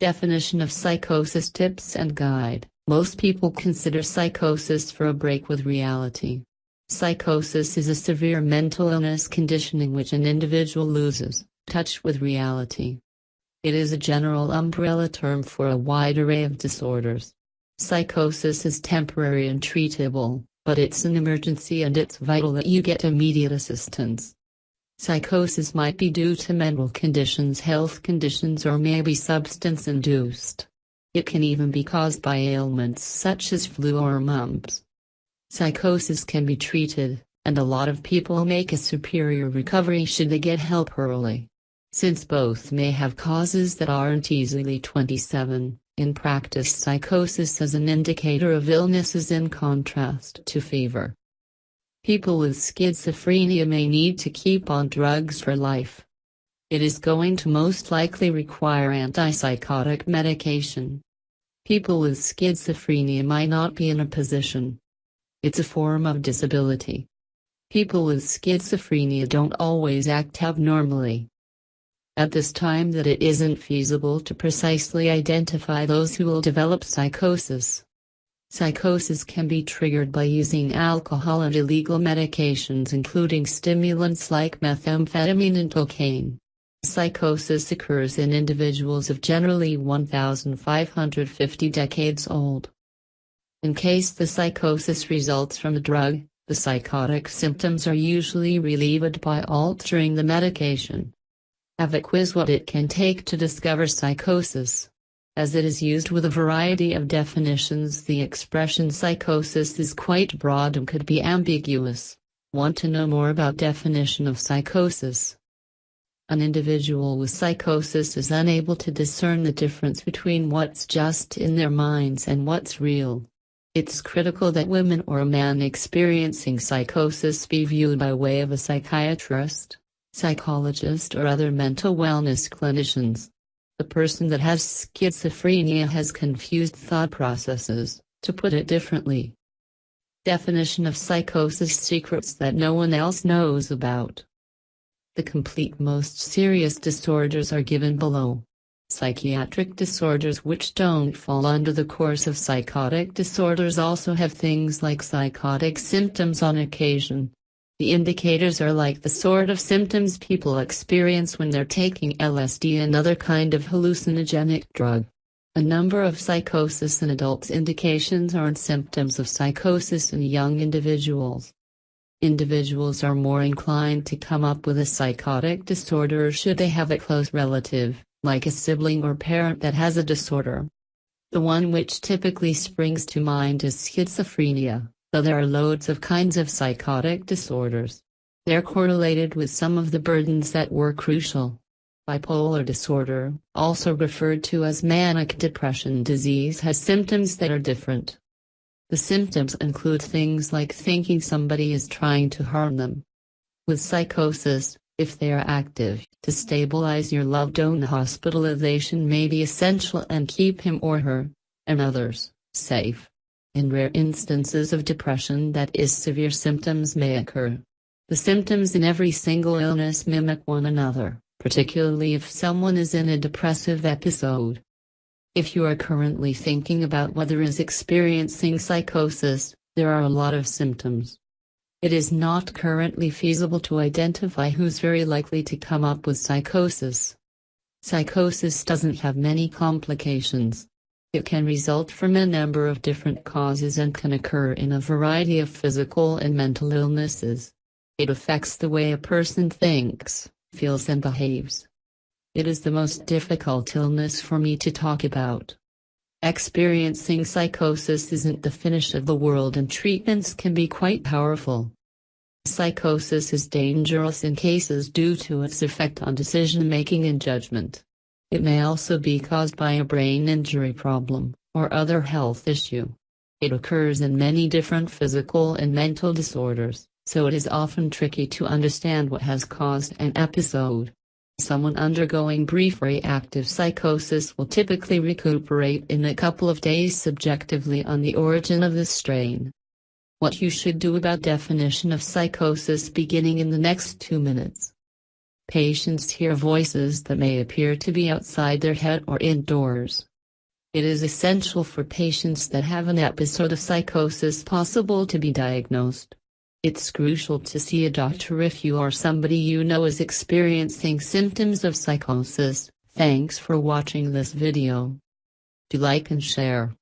Definition of psychosis tips and guide. Most people consider psychosis for a break with reality. Psychosis is a severe mental illness condition in which an individual loses touch with reality. It is a general umbrella term for a wide array of disorders. Psychosis is temporary and treatable, but it's an emergency and it's vital that you get immediate assistance. Psychosis might be due to mental conditions, health conditions, or maybe substance-induced. It can even be caused by ailments such as flu or mumps. Psychosis can be treated, and a lot of people make a superior recovery should they get help early. Since both may have causes that aren't easily 27, in practice psychosis as an indicator of illness is in contrast to fever. People with schizophrenia may need to keep on drugs for life. It is going to most likely require antipsychotic medication. People with schizophrenia might not be in a position. It's a form of disability. People with schizophrenia don't always act abnormally. At this time that it isn't feasible to precisely identify those who will develop psychosis. Psychosis can be triggered by using alcohol and illegal medications including stimulants like methamphetamine and cocaine. Psychosis occurs in individuals of generally 1,550 decades old. In case the psychosis results from a drug, the psychotic symptoms are usually relieved by altering the medication. Have a quiz what it can take to discover psychosis. As it is used with a variety of definitions, the expression psychosis is quite broad and could be ambiguous. Want to know more about definition of psychosis? An individual with psychosis is unable to discern the difference between what's just in their minds and what's real. It's critical that women or a man experiencing psychosis be viewed by way of a psychiatrist, psychologist, or other mental wellness clinicians. The person that has schizophrenia has confused thought processes, to put it differently. Definition of psychosis: secrets that no one else knows about. The complete most serious disorders are given below. Psychiatric disorders which don't fall under the course of psychotic disorders also have things like psychotic symptoms on occasion. The indicators are like the sort of symptoms people experience when they're taking LSD, another kind of hallucinogenic drug. A number of psychosis in adults indications are symptoms of psychosis in young individuals. Individuals are more inclined to come up with a psychotic disorder should they have a close relative, like a sibling or parent that has a disorder. The one which typically springs to mind is schizophrenia, though there are loads of kinds of psychotic disorders. They're correlated with some of the burdens that were crucial. Bipolar disorder, also referred to as manic depression disease, has symptoms that are different. The symptoms include things like thinking somebody is trying to harm them. With psychosis, if they are active, to stabilize your loved one, hospitalization may be essential and keep him or her, and others, safe. In rare instances of depression, that is, severe symptoms may occur. The symptoms in every single illness mimic one another, particularly if someone is in a depressive episode. If you are currently thinking about whether is experiencing psychosis, there are a lot of symptoms. It is not currently feasible to identify who's very likely to come up with psychosis. Psychosis doesn't have many complications. It can result from a number of different causes and can occur in a variety of physical and mental illnesses. It affects the way a person thinks, feels, and behaves. It is the most difficult illness for me to talk about. Experiencing psychosis isn't the finish of the world, and treatments can be quite powerful. Psychosis is dangerous in cases due to its effect on decision-making and judgment. It may also be caused by a brain injury problem, or other health issue. It occurs in many different physical and mental disorders, so it is often tricky to understand what has caused an episode. Someone undergoing brief reactive psychosis will typically recuperate in a couple of days subjectively on the origin of the strain. What you should do about definition of psychosis beginning in the next 2 minutes. Patients hear voices that may appear to be outside their head or indoors. It is essential for patients that have an episode of psychosis possible to be diagnosed. It's crucial to see a doctor if you or somebody you know is experiencing symptoms of psychosis. Thanks for watching this video. Do like and share.